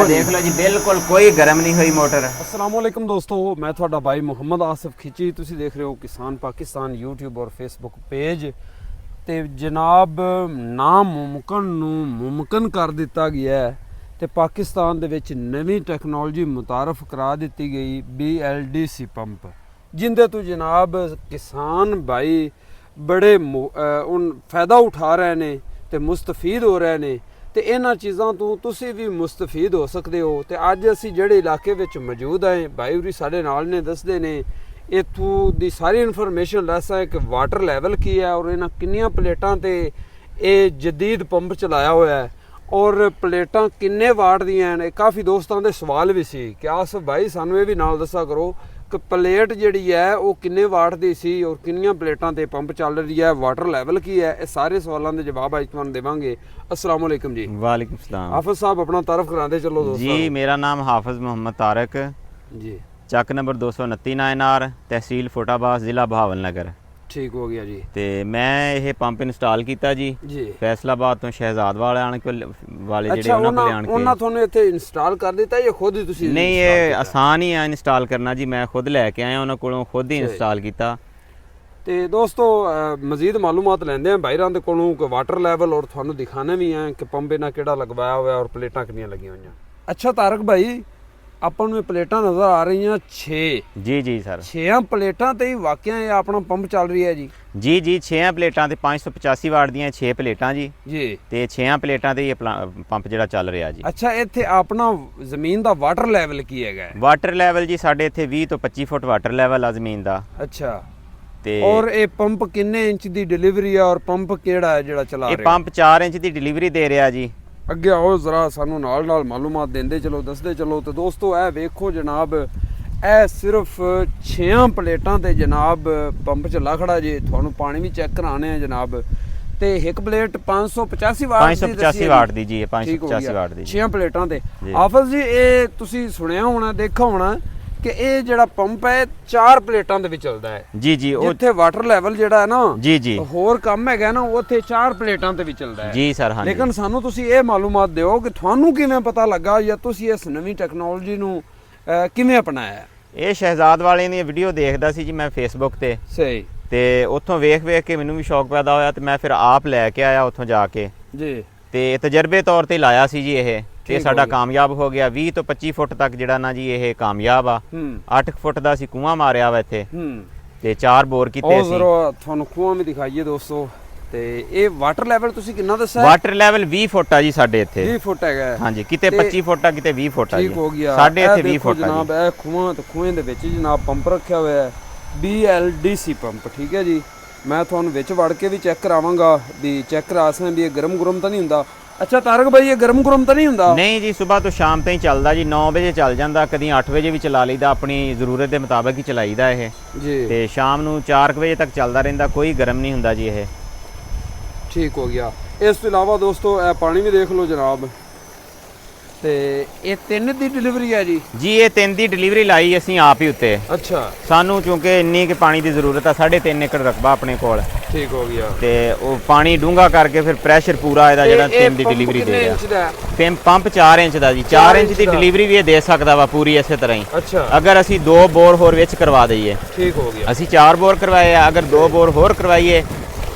देख लो जी बिल्कुल कोई गर्म नहीं हुई मोटर। अस्सलाम वालेकुम दोस्तों, मैं थोड़ा भाई मोहम्मद आसिफ खिची। तुसी देख रहे हो किसान पाकिस्तान यूट्यूब और फेसबुक पेज। ਤੇ ਜਨਾਬ ਨਾਮੁਮਕਿਨ ਨੂੰ ਮੁਮਕਿਨ ਕਰ ਦਿੱਤਾ ਗਿਆ ਹੈ ਤੇ ਪਾਕਿਸਤਾਨ ਦੇ ਵਿੱਚ ਨਵੀਂ ਟੈਕਨੋਲੋਜੀ ਮੁਤਾਰਫ ਕਰਾ ਦਿੱਤੀ ਗਈ BLDC ਪੰਪ, ਜਿੰਦੇ ਤੋਂ ਜਨਾਬ ਕਿਸਾਨ ਭਾਈ ਬੜੇ ਫਾਇਦਾ ਉਠਾ ਰਹੇ ਨੇ ਤੇ ਮੁਸਤਫੀਦ ਹੋ ਰਹੇ ਨੇ ਤੇ ਇਹਨਾਂ ਚੀਜ਼ਾਂ ਤੋਂ ਤੁਸੀਂ ਵੀ ਮੁਸਤਫੀਦ ਹੋ ਸਕਦੇ ਹੋ। ਤੇ ਅੱਜ ਅਸੀਂ ਜਿਹੜੇ ਇਲਾਕੇ ਵਿੱਚ ਮੌਜੂਦ ਹਾਂ, ਭਾਈ ਉਰੀ ਸਾਡੇ ਨਾਲ ਨੇ, ਦੱਸਦੇ ਨੇ ਇੱਥੋਂ ਦੀ ਸਾਰੀ ਇਨਫੋਰਮੇਸ਼ਨ ਲੈਸਾ ਹੈ ਕਿ ਵਾਟਰ ਲੈਵਲ ਕੀ ਹੈ ਔਰ ਇਹਨਾਂ ਕਿੰਨੀਆਂ ਪਲੇਟਾਂ ਤੇ ਇਹ ਜਦੀਦ ਪੰਪ ਚਲਾਇਆ ਹੋਇਆ ਹੈ ਔਰ ਪਲੇਟਾਂ ਕਿੰਨੇ ਵਾਟ ਦੀਆਂ ਨੇ। ਕਾਫੀ ਦੋਸਤਾਂ ਦੇ ਸਵਾਲ ਵੀ ਸੀ ਕਿ ਆਸਫ ਭਾਈ ਸਾਨੂੰ ਇਹ ਵੀ ਨਾਲ ਦੱਸਿਆ ਕਰੋ ਕਿ ਪਲੇਟ ਜਿਹੜੀ ਹੈ ਉਹ ਕਿੰਨੇ ਵਾਟ ਦੀ ਸੀ ਔਰ ਕਿੰਨੀਆਂ ਪਲੇਟਾਂ ਤੇ ਪੰਪ ਚੱਲ ਰਹੀ ਹੈ, ਵਾਟਰ ਲੈਵਲ ਕੀ ਹੈ। ਇਹ ਸਾਰੇ ਸਵਾਲਾਂ ਦੇ ਜਵਾਬ ਅੱਜ ਤੁਹਾਨੂੰ ਦੇਵਾਂਗੇ। अस्सलाम वालेकुम जी। वालेकुम सलाम। हाफिज साहब अपना तारफ कराते चलो दोस्तों। जी मेरा नाम हाफिज मोहम्मद तारक जी, ਚੱਕ ਨੰਬਰ 229 ਨਾਇਨਾਰ, ਤਹਿਸੀਲ ਫੋਟਾਬਾਸ, ਜ਼ਿਲ੍ਹਾ ਬਹਾਵਲਨਗਰ। ठीक हो गया जी। ਤੇ ਮੈਂ ਇਹ ਪੰਪ ਇੰਸਟਾਲ ਕੀਤਾ ਜੀ ਫੈਸਲਾਬਾਦ ਤੋਂ ਸ਼ਹਿਜ਼ਾਦ ਵਾਲੇ ਜਿਹੜੇ ਉਹਨਾਂ ਕੋਲ ਆਣ ਕੇ। ਉਹਨਾਂ ਤੁਹਾਨੂੰ ਇੱਥੇ ਇੰਸਟਾਲ ਕਰ ਦਿੱਤਾ ਜਾਂ ਖੁਦ ਹੀ ਤੁਸੀਂ? ਨਹੀਂ, ਇਹ ਆਸਾਨ ਹੀ ਆ ਇੰਸਟਾਲ ਕਰਨਾ ਜੀ। ਮੈਂ ਖੁਦ ਲੈ ਕੇ ਆਇਆ ਉਹਨਾਂ ਕੋਲੋਂ, ਖੁਦ ਹੀ ਇੰਸਟਾਲ ਕੀਤਾ। ਤੇ ਦੋਸਤੋ ਮਜ਼ੀਦ ਮਾਲੂਮਾਤ ਲੈਂਦੇ ਆ ਭਾਈਰਾਂ ਦੇ ਕੋਲੋਂ ਕਿ ਵਾਟਰ ਲੈਵਲ ਔਰ ਤੁਹਾਨੂੰ ਦਿਖਾਣੇ ਵੀ ਆ ਕਿ ਪੰਪ ਇਹਨਾਂ ਕਿਹੜਾ ਲਗਵਾਇਆ ਹੋਇਆ ਔਰ ਪਲੇਟਾਂ ਕਿੰਨੀਆਂ ਲੱਗੀਆਂ ਹੋਈਆਂ। ਅੱਛਾ ਤਾਰਕ ਭਾਈ, ਆਪਾਂ ਨੂੰ ਇਹ ਪਲੇਟਾਂ ਨਜ਼ਰ ਆ ਰਹੀਆਂ 6। ਜੀ ਜੀ ਸਰ, 6 ਪਲੇਟਾਂ ਤੇ ਹੀ ਵਾਕਿਆ ਇਹ ਆਪਣਾ ਪੰਪ ਚੱਲ ਰਹੀ ਹੈ ਜੀ? ਜੀ ਜੀ, 6 ਪਲੇਟਾਂ ਤੇ 585 ਵਾਟ ਦੀਆਂ 6 ਪਲੇਟਾਂ ਜੀ ਜੀ, ਤੇ 6 ਪਲੇਟਾਂ ਤੇ ਇਹ ਪੰਪ ਜਿਹੜਾ ਚੱਲ ਰਿਹਾ ਜੀ। ਅੱਛਾ, ਇੱਥੇ ਆਪਣਾ ਜ਼ਮੀਨ ਦਾ ਵਾਟਰ ਲੈਵਲ ਕੀ ਹੈਗਾ? ਵਾਟਰ ਲੈਵਲ ਜੀ ਸਾਡੇ ਇੱਥੇ 20 ਤੋਂ 25 ਫੁੱਟ ਵਾਟਰ ਲੈਵਲ ਆ ਜ਼ਮੀਨ ਦਾ। ਅੱਛਾ, ਤੇ ਔਰ ਇਹ ਪੰਪ ਕਿੰਨੇ ਇੰਚ ਦੀ ਡਿਲੀਵਰੀ ਹੈ ਔਰ ਪੰਪ ਕਿਹੜਾ ਹੈ ਜਿਹੜਾ ਚਲਾ ਰਿਹਾ? ਇਹ ਪੰਪ 4 ਇੰਚ ਦੀ ਡਿਲੀਵਰੀ ਦੇ ਰਿਹਾ ਜੀ। ਅੱਗੇ ਆਓ ਜ਼ਰਾ ਸਾਨੂੰ ਨਾਲ ਨਾਲ ਮਾਲੂਮਾਤ ਦਿੰਦੇ ਚਲੋ, ਦੱਸਦੇ ਚਲੋ। ਤੇ ਦੋਸਤੋ ਇਹ ਵੇਖੋ ਜਨਾਬ, ਇਹ ਸਿਰਫ 6 ਪਲੇਟਾਂ ਤੇ ਜਨਾਬ ਪੰਪ ਚੱਲਾ ਖੜਾ ਜੀ। ਤੁਹਾਨੂੰ ਪਾਣੀ ਵੀ ਚੈੱਕ ਕਰਾਣੇ ਆ ਜਨਾਬ। ਤੇ ਇੱਕ ਪਲੇਟ 585 ਵਾਟ ਦੀ 585 ਵਾਟ ਦੀ ਜੀ, 585 ਵਾਟ ਦੀ 6 ਪਲੇਟਾਂ ਤੇ। ਹਾਫਿਜ਼ ਜੀ, ਇਹ ਤੁਸੀਂ ਸੁਣਿਆ ਹੋਣਾ, ਦੇਖਿਆ ਹੋਣਾ ਕਿ ਇਹ ਜਿਹੜਾ ਪੰਪ ਹੈ 4 ਪਲੇਟਾਂ ਦੇ ਵਿੱਚ ਚੱਲਦਾ ਹੈ। ਜੀ ਜੀ, ਉੱਥੇ ਵਾਟਰ ਲੈਵਲ ਜਿਹੜਾ ਹੈ ਨਾ, ਜੀ ਜੀ, ਹੋਰ ਕੰਮ ਹੈਗਾ ਨਾ, ਉੱਥੇ 4 ਪਲੇਟਾਂ ਤੇ ਵੀ ਚੱਲਦਾ ਹੈ। ਜੀ ਸਰ, ਹਾਂ। ਲੇਕਿਨ ਸਾਨੂੰ ਤੁਸੀਂ ਇਹ ਮਾਲੂਮਾਤ ਦਿਓ ਕਿ ਤੁਹਾਨੂੰ ਕਿਵੇਂ ਪਤਾ ਲੱਗਾ ਜਾਂ ਤੁਸੀਂ ਇਸ ਨਵੀਂ ਟੈਕਨੋਲੋਜੀ ਨੂੰ ਕਿਵੇਂ ਅਪਣਾਇਆ? ਇਹ ਸ਼ਹਿਜ਼ਾਦ ਵਾਲੇ ਦੀ ਵੀਡੀਓ ਦੇਖਦਾ ਸੀ ਜੀ ਮੈਂ ਫੇਸਬੁੱਕ ਤੇ। ਸਹੀ। ਤੇ ਉੱਥੋਂ ਵੇਖ ਕੇ ਮੈਨੂੰ ਵੀ ਸ਼ੌਕ ਪੈਦਾ ਹੋਇਆ ਤੇ ਮੈਂ ਫਿਰ ਆਪ ਲੈ ਕੇ ਆਇਆ ਉੱਥੋਂ ਜਾ ਕੇ ਜੀ। ਤੇ ਤਜਰਬੇ ਤੌਰ ਤੇ ਲਾਇਆ ਸੀ ਜੀ ਇਹ, ਤੇ ਸਾਡਾ ਕਾਮਯਾਬ ਹੋ ਗਿਆ। 20 ਤੋਂ 25 ਫੁੱਟ ਤੱਕ ਜਿਹੜਾ ਨਾ ਜੀ ਇਹ ਕਾਮਯਾਬ ਆ। 8 ਫੁੱਟ ਦਾ ਅਸੀਂ ਕੂਆ ਮਾਰਿਆ ਵਾ ਇੱਥੇ ਤੇ 4 ਬੋਰ ਕੀਤੇ ਸੀ। ਜ਼ਰਾ ਤੁਹਾਨੂੰ ਕੂਆ ਵੀ ਦਿਖਾਈਏ ਦੋਸਤੋ। ਤੇ ਇਹ ਵਾਟਰ ਲੈਵਲ ਤੁਸੀਂ ਕਿੰਨਾ ਦੱਸਿਆ? ਵਾਟਰ ਲੈਵਲ 20 ਫੁੱਟ ਆ ਜੀ ਸਾਡੇ ਇੱਥੇ। 20 ਫੁੱਟ ਹੈਗਾ? ਹਾਂਜੀ, ਕਿਤੇ 25 ਫੁੱਟ ਆ, ਕਿਤੇ 20 ਫੁੱਟ ਆ ਜੀ। ਠੀਕ ਹੋ ਗਿਆ। ਸਾਡੇ ਇੱਥੇ 20 ਫੁੱਟ ਆ ਜਨਾਬ। ਇਹ ਖੂਹਾਂ ਤੇ ਖੂਹੇ ਦੇ ਵਿੱਚ ਜਨਾਬ ਪੰਪ ਰੱਖਿਆ ਹੋਇਆ ਹੈ BLDC ਪੰਪ। ਠੀਕ ਹੈ ਜੀ, ਮੈਂ ਤੁਹਾਨੂੰ ਵਿੱਚ ਵੜ ਕੇ ਵੀ ਚੈੱਕ ਕਰਾਵਾਂਗਾ ਵੀ ਚੈੱਕ ਕਰਾ ਸਾਂ ਵੀ ਇਹ ਗਰਮ ਤਾਂ ਨਹੀਂ ਹੁੰਦਾ। ਅੱਛਾ ਤਾਰਕ ਭਾਈ, ਇਹ ਗਰਮ ਤਾਂ ਨਹੀਂ ਹੁੰਦਾ? ਨਹੀਂ ਜੀ, ਸਵੇਰ ਤੋਂ ਸ਼ਾਮ ਤਾਈਂ ਚੱਲਦਾ ਜੀ। 9 ਵਜੇ ਚੱਲ ਜਾਂਦਾ, ਕਦੀ 8 ਵਜੇ ਵੀ ਚਲਾ ਲਈਦਾ, ਆਪਣੀ ਜ਼ਰੂਰਤ ਦੇ ਮੁਤਾਬਕ ਹੀ ਚਲਾਈਦਾ ਇਹ ਜੀ। ਤੇ ਸ਼ਾਮ ਨੂੰ 4 ਵਜੇ ਤੱਕ ਚੱਲਦਾ ਰਹਿੰਦਾ, ਕੋਈ ਗਰਮ ਨਹੀਂ ਹੁੰਦਾ ਜੀ ਇਹ। ਠੀਕ ਹੋ ਗਿਆ। ਇਸ ਤੋਂ ਇਲਾਵਾ ਦੋਸਤੋ ਇਹ ਪਾਣੀ ਵੀ ਦੇਖ ਲਓ ਜਨਾਬ। ਤੇ ਇਹ 3 ਦੀ ਡਿਲੀਵਰੀ ਹੈ ਜੀ? ਜੀ, ਇਹ 3 ਦੀ ਡਿਲੀਵਰੀ ਲਾਈ ਅਸੀਂ ਆਪ ਹੀ ਉੱਤੇ। ਅੱਛਾ। ਸਾਨੂੰ ਕਿਉਂਕਿ ਇੰਨੀ ਕਿ ਪਾਣੀ ਦੀ ਜ਼ਰੂਰਤ ਆ, 3.5 ਏਕੜ ਰਕਬਾ ਆਪਣੇ ਕੋਲ। ਠੀਕ ਹੋ ਗਿਆ। ਤੇ ਉਹ ਪਾਣੀ ਡੂੰਘਾ ਕਰਕੇ ਫਿਰ ਪ੍ਰੈਸ਼ਰ ਪੂਰਾ ਇਹਦਾ ਜਿਹੜਾ 3 ਦੀ ਡਿਲੀਵਰੀ ਦੇ ਰਿਹਾ। ਪੰਪ 4 ਇੰਚ ਦਾ ਜੀ। 4 ਇੰਚ ਦੀ ਡਿਲੀਵਰੀ ਵੀ ਇਹ ਦੇ ਸਕਦਾ ਵਾ ਪੂਰੀ ਇਸੇ ਤਰ੍ਹਾਂ ਹੀ। ਅੱਛਾ। ਅਗਰ ਅਸੀਂ 2 ਬੋਰ ਹੋਰ ਵਿੱਚ ਕਰਵਾ ਦਈਏ। ਠੀਕ ਹੋ ਗਿਆ। ਅਸੀਂ 4 ਬੋਰ ਕਰਵਾਏ ਆ, ਅਗਰ 2 ਬੋਰ ਹੋਰ ਕਰਵਾਈਏ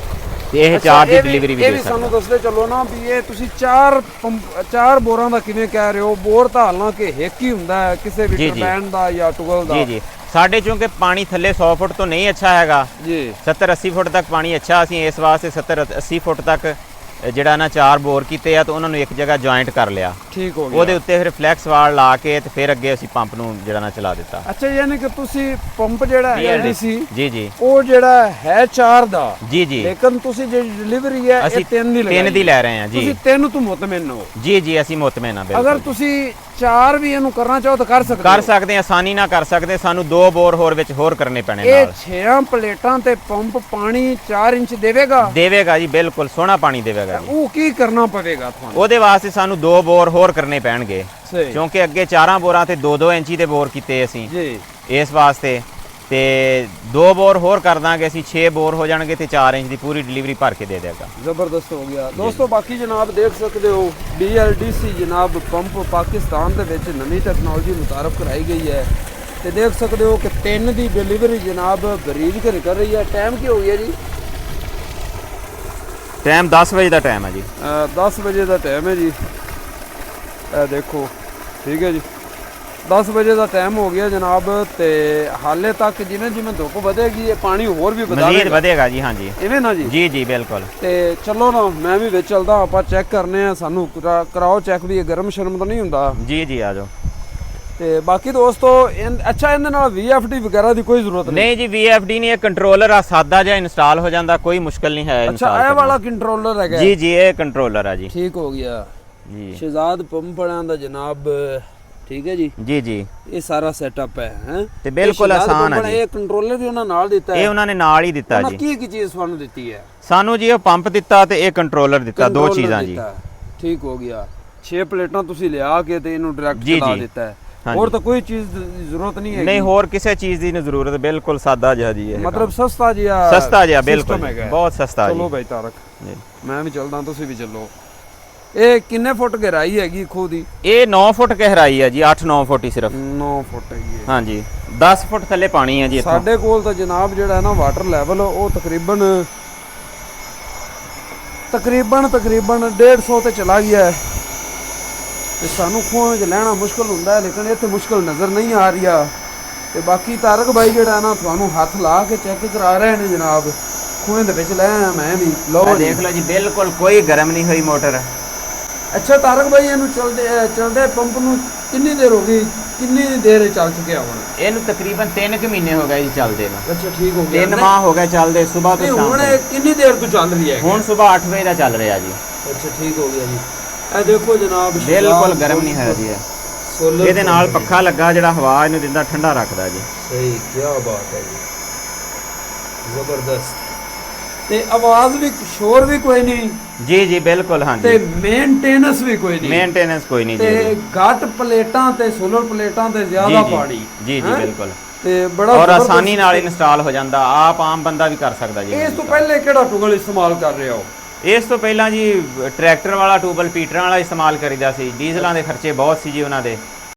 ਤੇ ਇਹ 4 ਦੀ ਡਿਲੀਵਰੀ ਵੀ ਦੇ ਸਕਦਾ। ਸਾਨੂੰ ਦੱਸਦੇ ਚੱਲੋ ਨਾ ਵੀ ਇਹ ਤੁਸੀਂ 4 ਬੋਰਾਂ ਦਾ ਕਿਵੇਂ ਕਹਿ ਰਹੇ ਹੋ? ਬੋਰ ਤਾਂ ਹਾਲਾਂਕਿ ਇੱਕ ਹੀ ਹੁੰਦਾ ਹੈ ਕਿਸੇ ਵੀ ਟਰਬਾਈਨ ਦਾ ਜਾਂ ਟੂਬਲ ਦਾ। ਜੀ ਜੀ, ਸਾਡੇ ਚੋਂਕਿ ਪਾਣੀ ਥੱਲੇ 100 ਫੁੱਟ ਤੋਂ ਨਹੀਂ ਅੱਛਾ ਹੈਗਾ ਜੀ। 70-80 ਫੁੱਟ ਤੱਕ ਪਾਣੀ ਅੱਛਾ। ਅਸੀਂ ਇਸ ਵਾਸਤੇ 70-80 ਫੁੱਟ ਤੱਕ ਜਿਹੜਾ ਨਾ 4 ਬੋਰ ਕੀਤੇ ਆ ਤੇ ਉਹਨਾਂ ਨੂੰ ਇੱਕ ਜਗ੍ਹਾ ਜੁਆਇੰਟ ਕਰ ਲਿਆ। ਠੀਕ ਹੋ ਗਿਆ। ਉਹਦੇ ਉੱਤੇ ਫਿਰ ਫਲੈਕਸ ਵਾਲ ਲਾ ਕੇ ਤੇ ਫਿਰ ਅੱਗੇ ਅਸੀਂ ਪੰਪ ਨੂੰ ਜਿਹੜਾ ਨਾ ਚਲਾ ਦਿੱਤਾ। ਅੱਛਾ, ਯਾਨੀ ਕਿ ਤੁਸੀਂ ਪੰਪ ਜਿਹੜਾ LDC ਜੀ ਜੀ, ਉਹ ਜਿਹੜਾ ਹੈ 4 ਦਾ। ਜੀ ਜੀ, ਲੇਕਿਨ ਤੁਸੀਂ ਜਿਹੜੀ ਡਿਲੀਵਰੀ ਹੈ ਅਸੀਂ ਇਹ 3 ਦੀ ਲੈ ਰਹੇ ਹਾਂ ਜੀ। ਤੁਸੀਂ 3 ਤੋਂ ਮੁਤਮਿਨ ਹੋ? ਜੀ ਜੀ, ਅਸੀਂ ਮੁਤਮਿਨ ਹਾਂ ਬਿਲਕੁਲ। ਅਗਰ ਤੁਸੀਂ 4 ਵੀ ਇਹਨੂੰ ਕਰਨਾ ਚਾਹੋ ਤਾਂ ਕਰ ਸਕਦੇ ਆਸਾਨੀ ਨਾਲ ਕਰ ਸਕਦੇ। ਸਾਨੂੰ 2 ਬੋਰ ਹੋਰ ਵਿੱਚ ਹੋਰ ਕਰਨੇ ਪੈਣੇ ਨਾਲ। ਇਹ 6 ਪਲੇਟਾਂ ਤੇ ਪੰਪ ਪਾਣੀ 4 ਇੰਚ ਦੇਵੇਗਾ ਜੀ, ਬਿਲਕੁਲ ਸੋਹਣਾ ਪਾਣੀ ਦੇਵੇਗਾ ਜੀ। ਉਹ ਕੀ ਕਰਨਾ ਪਵੇਗਾ ਤੁਹਾਨੂੰ? ਉਹਦੇ ਵਾਸਤੇ ਸਾਨੂੰ 2 ਬੋਰ ਹੋਰ ਕਰਨੇ ਪੈਣਗੇ ਕਿਉਂਕਿ ਅੱਗੇ 4 ਬੋਰਾਂ ਤੇ 2-2 ਇੰਚੀ ਦੇ ਬੋਰ ਕੀਤੇ ਅਸੀਂ ਜੀ ਇਸ ਵਾਸਤੇ। ਤੇ 2 ਬੋਰ ਹੋਰ ਕਰ ਦਾਂਗੇ ਅਸੀਂ, 6 ਬੋਰ ਹੋ ਜਾਣਗੇ ਤੇ 4 ਇੰਚ ਦੀ ਪੂਰੀ ਡਿਲੀਵਰੀ ਭਰ ਕੇ ਦੇ ਦੇਗਾ। ਜ਼ਬਰਦਸਤ ਹੋ ਗਿਆ ਦੋਸਤੋ। ਬਾਕੀ ਜਨਾਬ ਦੇਖ ਸਕਦੇ ਹੋ BLDC ਜਨਾਬ ਪੰਪ ਪਾਕਿਸਤਾਨ ਦੇ ਵਿੱਚ ਨਵੀਂ ਟੈਕਨੋਲੋਜੀ ਮੁਤਾਰਫ ਕਰਾਈ ਗਈ ਹੈ ਤੇ ਦੇਖ ਸਕਦੇ ਹੋ ਕਿ 3 ਦੀ ਡਿਲੀਵਰੀ ਜਨਾਬ ਬਰੀਜ ਕੇ ਕਰ ਰਹੀ ਹੈ। ਟਾਈਮ ਕੀ ਹੋ ਗਿਆ ਜੀ? ਟਾਈਮ 10 ਵਜੇ ਦਾ ਟਾਈਮ ਹੈ ਜੀ। 10 ਵਜੇ ਦਾ ਟਾਈਮ ਹੈ ਜੀ। ਇਹ ਦੇਖੋ ਠੀਕ ਹੈ ਜੀ, 10 ਵਜੇ ਦਾ ਟਾਈਮ ਹੋ ਗਿਆ ਜਨਾਬ ਤੇ ਹਾਲੇ ਤੱਕ ਜਿਵੇਂ ਜਿਵੇਂ ਧੁੱਪ ਵਧੇਗੀ ਇਹ ਪਾਣੀ ਹੋਰ ਵੀ ਮਜ਼ੀਦ ਵਧੇਗਾ ਜੀ। ਹਾਂਜੀ ਇਵੇਂ ਨਾ ਜੀ? ਜੀ ਜੀ ਬਿਲਕੁਲ। ਤੇ ਚਲੋ ਨਾ ਮੈਂ ਵੀ ਵਿੱਚ ਚੱਲਦਾ, ਆਪਾਂ ਚੈੱਕ ਕਰਨੇ ਆ, ਸਾਨੂੰ ਕਰਾਓ ਚੈੱਕ ਵੀ ਇਹ ਗਰਮ ਸ਼ਰਮ ਤਾਂ ਨਹੀਂ ਹੁੰਦਾ। ਜੀ ਜੀ ਆ ਜਾਓ। ਤੇ ਬਾਕੀ ਦੋਸਤੋ ਅੱਛਾ ਇਹਦੇ ਨਾਲ VFD ਵਗੈਰਾ ਦੀ ਕੋਈ ਜ਼ਰੂਰਤ ਨਹੀਂ ਜੀ, VFD ਨਹੀਂ, ਇਹ ਕੰਟਰੋਲਰ ਆ ਸਾਦਾ ਜਿਹਾ ਇੰਸਟਾਲ ਹੋ ਜਾਂਦਾ, ਕੋਈ ਮੁਸ਼ਕਲ ਨਹੀਂ ਹੈ। ਅੱਛਾ ਇਹ ਵਾਲਾ ਕੰਟਰੋਲਰ ਹੈਗਾ? ਜੀ ਜੀ ਇਹ ਕੰਟਰੋਲਰ ਆ ਜੀ। ਠੀਕ ਹੋ ਗਿਆ ਜੀ। ਸ਼ਹਿਜ਼ਾਦ ਪੰਪ ਵਾਲਿਆਂ ਦਾ ਜਨਾਬ, ਠੀਕ ਹੈ ਜੀ। ਜੀ ਜੀ ਇਹ ਸਾਰਾ ਸੈਟਅਪ ਹੈ ਤੇ ਬਿਲਕੁਲ ਆਸਾਨ ਹੈ ਜੀ। ਇਹ ਕੰਟਰੋਲਰ ਵੀ ਉਹਨਾਂ ਨਾਲ ਦਿੱਤਾ ਹੈ? ਇਹ ਉਹਨਾਂ ਨੇ ਨਾਲ ਹੀ ਦਿੱਤਾ ਜੀ। ਕੀ ਚੀਜ਼ ਤੁਹਾਨੂੰ ਦਿੱਤੀ ਹੈ? ਸਾਨੂੰ ਜੀ ਇਹ ਪੰਪ ਦਿੱਤਾ ਤੇ ਇਹ ਕੰਟਰੋਲਰ ਦਿੱਤਾ, 2 ਚੀਜ਼ਾਂ ਜੀ। ਠੀਕ ਹੋ ਗਿਆ। 6 ਪਲੇਟਾਂ ਤੁਸੀਂ ਲਿਆ ਕੇ ਤੇ ਇਹਨੂੰ ਡਾਇਰੈਕਟ ਚਲਾ ਦਿੱਤਾ ਹੈ। ਹੋਰ ਤਾਂ ਕੋਈ ਚੀਜ਼ ਦੀ ਜ਼ਰੂਰਤ ਨਹੀਂ ਹੈ? ਨਹੀਂ ਹੋਰ ਕਿਸੇ ਚੀਜ਼ ਦੀ ਨਹੀਂ ਜ਼ਰੂਰਤ, ਬਿਲਕੁਲ ਸਾਦਾ ਜਿਹਾ ਜੀ ਇਹ। ਮਤਲਬ ਸਸਤਾ ਜਿਹਾ? ਸਸਤਾ ਜਿਹਾ ਬਿਲਕੁਲ, ਬਹੁਤ ਸਸਤਾ ਜੀ। ਚਲੋ ਭਾਈ ਤਾਰਕ ਮੈਂ ਵੀ ਚੱਲਦਾ, ਤੁਸੀਂ ਵੀ ਚੱਲੋ। ਇਹ ਕਿੰਨੇ ਫੁੱਟ ਗਹਿਰਾਈ ਹੈਗੀ ਖੂਹ ਦੀ? ਇਹ 9 ਫੁੱਟ ਗਹਿਰਾਈ ਹੈ ਜੀ, 8-9 ਫੁੱਟ ਹੀ ਸਿਰਫ। 9 ਫੁੱਟ ਹੈਗੀ ਹੈ? ਹਾਂਜੀ 10 ਫੁੱਟ ਥੱਲੇ ਪਾਣੀ ਹੈ ਜੀ ਇੱਥੋਂ। ਸਾਡੇ ਕੋਲ ਤਾਂ ਜਨਾਬ ਜਿਹੜਾ ਹੈ ਨਾ ਵਾਟਰ ਲੈਵਲ ਉਹ ਤਕਰੀਬਨ 150 ਤੇ ਚਲਾ ਗਿਆ ਹੈ ਤੇ ਸਾਨੂੰ ਖੂਹਾਂ 'ਚ ਲੈਣਾ ਮੁਸ਼ਕਲ ਹੁੰਦਾ ਹੈ, ਲੇਕਿਨ ਇੱਥੇ ਮੁਸ਼ਕਲ ਨਜ਼ਰ ਨਹੀਂ ਆ ਰਹੀ ਆ। ਤੇ ਬਾਕੀ ਤਾਰਕ ਭਾਈ ਜਿਹੜਾ ਨਾ ਤੁਹਾਨੂੰ ਹੱਥ ਲਾ ਕੇ ਚੈੱਕ ਕਰਾ ਰਹੇ ਨੇ ਜਨਾਬ, ਖੂਹਾਂ ਦੇ ਵਿੱਚ ਲੈ ਆਇਆ ਮੈਂ ਵੀ। ਲਓ ਦੇਖ ਲਓ ਜੀ, ਬਿਲਕੁਲ ਕੋਈ ਗਰਮ ਨਹੀਂ ਹੋਈ ਮੋਟਰ। ਅੱਛਾ ਤਾਰਕ ਭਾਈ ਇਹਨੂੰ ਚਲਦੇ ਪੰਪ ਨੂੰ ਕਿੰਨੀ ਦੇਰ ਹੋ ਗਈ, ਕਿੰਨੀ ਦੇਰ ਚੱਲ ਚੁੱਕਿਆ ਹੁਣ? ਇਹਨੂੰ ਤਕਰੀਬਨ 3 ਕੁ ਮਹੀਨੇ ਹੋ ਗਏ ਜੀ ਚੱਲਦੇ ਨੂੰ। ਅੱਛਾ ਠੀਕ ਹੋ ਗਿਆ। 3 ਮਾਹ ਹੋ ਗਏ ਚੱਲਦੇ, ਸਵੇਰ ਤੋਂ ਸ਼ਾਮ ਹੁਣ ਕਿੰਨੀ ਦੇਰ ਤੋਂ ਚੱਲ ਰਹੀ ਹੈ? ਹੁਣ ਸਵੇਰ 8 ਵਜੇ ਦਾ ਚੱਲ ਰਿਹਾ ਜੀ। ਅੱਛਾ ਠੀਕ ਹੋ ਗਿਆ ਜੀ। ਇਹ ਦੇਖੋ ਜਨਾਬ ਬਿਲਕੁਲ ਗਰਮ ਨਹੀਂ ਹੋਇਆ ਜੀ ਇਹ। ਇਹਦੇ ਨਾਲ ਪੱਖਾ ਲੱਗਾ ਜਿਹੜਾ ਹਵਾ ਇਹਨੂੰ ਦਿੰਦਾ, ਠੰਡਾ ਰੱਖਦਾ ਜੀ। ਸਹੀ, ਕੀ ਬਾਤ ਹੈ ਜੀ, ਜ਼ਬਰਦਸਤ। ਤੇ ਆਵਾਜ਼ ਵੀ, ਸ਼ੋਰ ਵੀ ਕੋਈ ਨਹੀਂ? ਜੀ ਜੀ ਬਿਲਕੁਲ। ਹਾਂਜੀ ਤੇ ਮੇਨਟੇਨੈਂਸ ਵੀ ਕੋਈ ਨਹੀਂ? ਮੇਨਟੇਨੈਂਸ ਕੋਈ ਨਹੀਂ ਜੀ। ਤੇ ਘੱਟ ਪਲੇਟਾਂ ਤੇ ਸੋਲਰ ਪਲੇਟਾਂ ਤੇ ਜ਼ਿਆਦਾ ਪਾਣੀ? ਜੀ ਜੀ ਬਿਲਕੁਲ। ਤੇ ਬੜਾ ਔਰ ਆਸਾਨੀ ਨਾਲ ਇੰਸਟਾਲ ਹੋ ਜਾਂਦਾ, ਆਪ ਆਮ ਬੰਦਾ ਵੀ ਕਰ ਸਕਦਾ ਜੀ। ਇਸ ਤੋਂ ਪਹਿਲੇ ਕਿਹੜਾ ਟੂਬਲ ਇਸਤੇਮਾਲ ਕਰ ਰਹੇ ਹੋ? ਇਸ ਤੋਂ ਪਹਿਲਾਂ ਜੀ ਟਰੈਕਟਰ ਵਾਲਾ ਟੂਬਲ, ਪੀਟਰਾਂ ਵਾਲਾ ਇਸਤੇਮਾਲ ਕਰੀਦਾ ਸੀ। ਡੀਜ਼ਲਾਂ ਦੇ ਖਰਚੇ ਬਹੁਤ ਸੀ ਜੀ ਉਹਨਾਂ ਦੇ,